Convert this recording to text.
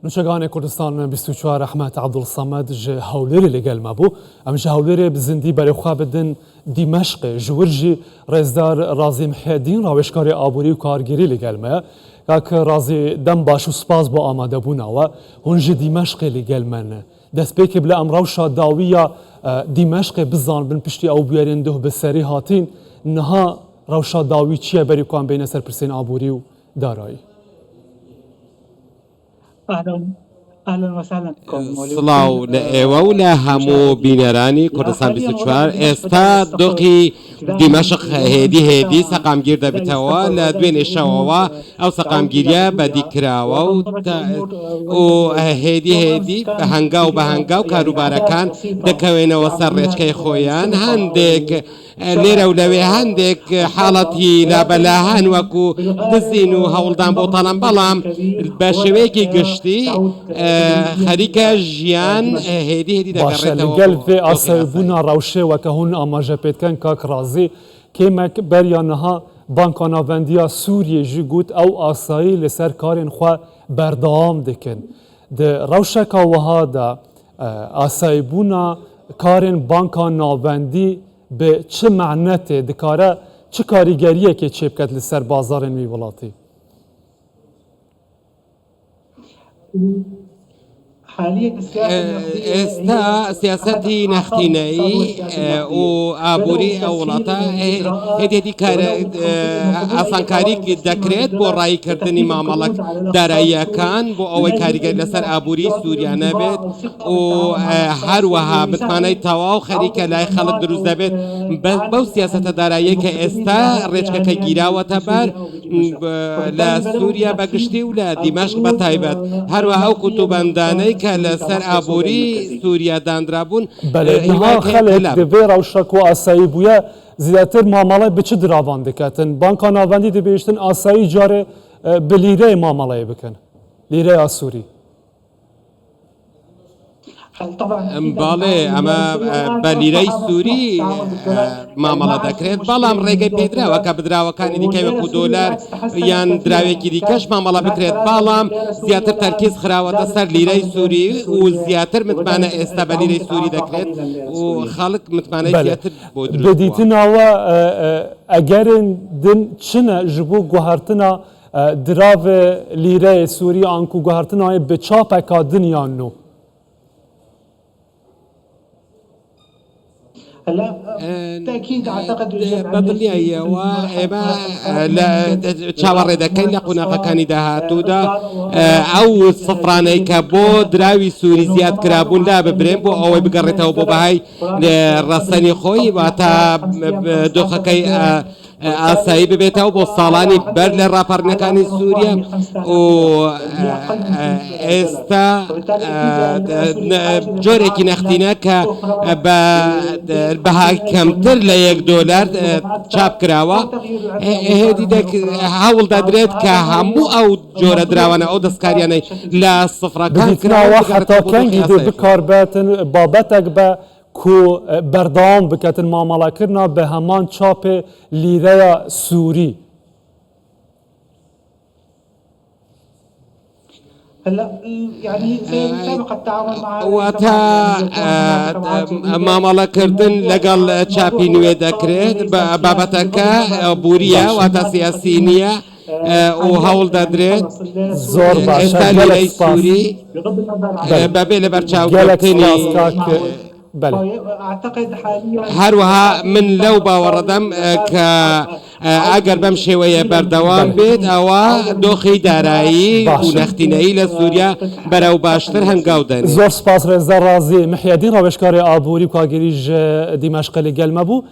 نوشگان کردستان 24 احمد عبدالصمد جه هولری لگل مبو ام جه هولری بزندی برای خواب بدن دمشق جورجی رزدار رازی محیدین راوشکاری آبوری و کارگیری لگل ما که رازی دم باش و سپاس با آماده بونا و هنج دمشق لگل من دست بیک بلا امروشا داویا دمشق بزان بن پشتی او بیارین ده بسری هاتین نها روشا داوی چیه بری کن بین سرپرسین آبوری و دارایی. اهلا وسهلا بكم. صلاو لأولا همو بينراني كردستان 24 استا دوقي دمشق هدي سقام گیرده بتوا لدوين الشواوا او سقام گیریا بدی کراوا و هدي بهنگاو کاروبارکان دکوین وسر رچکه خویان هندک ليرة ولوي هندك حالتي لا بلاهان وكو دزينو هولدان بوطالان بلام باشويكي قشتي خريكا جيان هيدي باشا لقل في أصيبونا روشي وكهون أما جابت كان كاك رازي كيمك بريانها بانكانا فانديا سوريا جيگوت أو أصاي لسر كارين خوا بردام دكن ده روشكا وهذا أصيبونا كارين بانكانا فاندي به چه معناته دکاره چه کاریگریه که چه بکت لسر بازار میولاتی استا سياستي نختيني و ابوري اولتا هدي كار اصلا كاريك دكريت بو راي كردني معاملك درايا كان بو اوي كاريجر لسر ابوري سوريا نبت و هر وها بتماني تواو خريكه لا خلق دروز دبت بو سياسه درايا كاستا ريچكه كغيرا وتبر لا سوريا بقشتي ولا دمشق بتايبت هر وها كتبنداني لسر آبوری سوریا داندرابون بله نها خلق دوی روشک و آسایی بویا زیادتر معامله به چه دراوان دکتن بانکان آوندی دی بیشتن آسایی جاره به لیره معامله بکن لیره آسوری بالي اما باليري سوري معامله دكريت بالام ريغي بيدرا وكبدرا وكان دي كيف دولار يان دراوي كي كاش معامله بكريت بالام زياتر تركيز خراوه سر ليري سوري وزياتر متمانه استباليري سوري دكريت وخلق متمانه زياتر بودرو بديتنا و اگرن دن چنه جبو گوهرتنا دراو ليري سوري انكو گوهرتنا به چاپکا دنیا نو لا بالتاكيد اعتقد بدلني هي وما لا تشاور اذا كان لقنا كان تودا او صفراني كبو دراوي سوري زياد كرابون لا ببريمبو او بقرته بو بهاي راسني خوي واتا دوخكي آسایی ببیته و با سالانی برل رافر نکانی سوریا و استا جوری که نختینه که به کمتر لیک دلار چاپ کراوا هدی دک حاول دادرت که همو او جور دراوانه او دستکاریانه لا صفر کان کراوا حتی کنگی دی بکاربتن بابتک به کو بردام بکتن معامله کرنا به همان چاپ لیره سوری هلا يعني سابق التعاون مع واتا معامله کردن لگل چاپی نوی دکرد بابتک بوریا واتا سیاسینیه و هول دادرد زور باشه لیره سوری بابل برچاو گرتنی بله اعتقد حاليا هروها من لو باوردم ك اگر بمشي ويا بردوام بيت او دوخي دارایی و نختینایی لسوریا برو باشتر هنگاودن زور سپاس رزدار رازی محیدین روشکاری آبوری و کارگیریج دمشق لگل مبو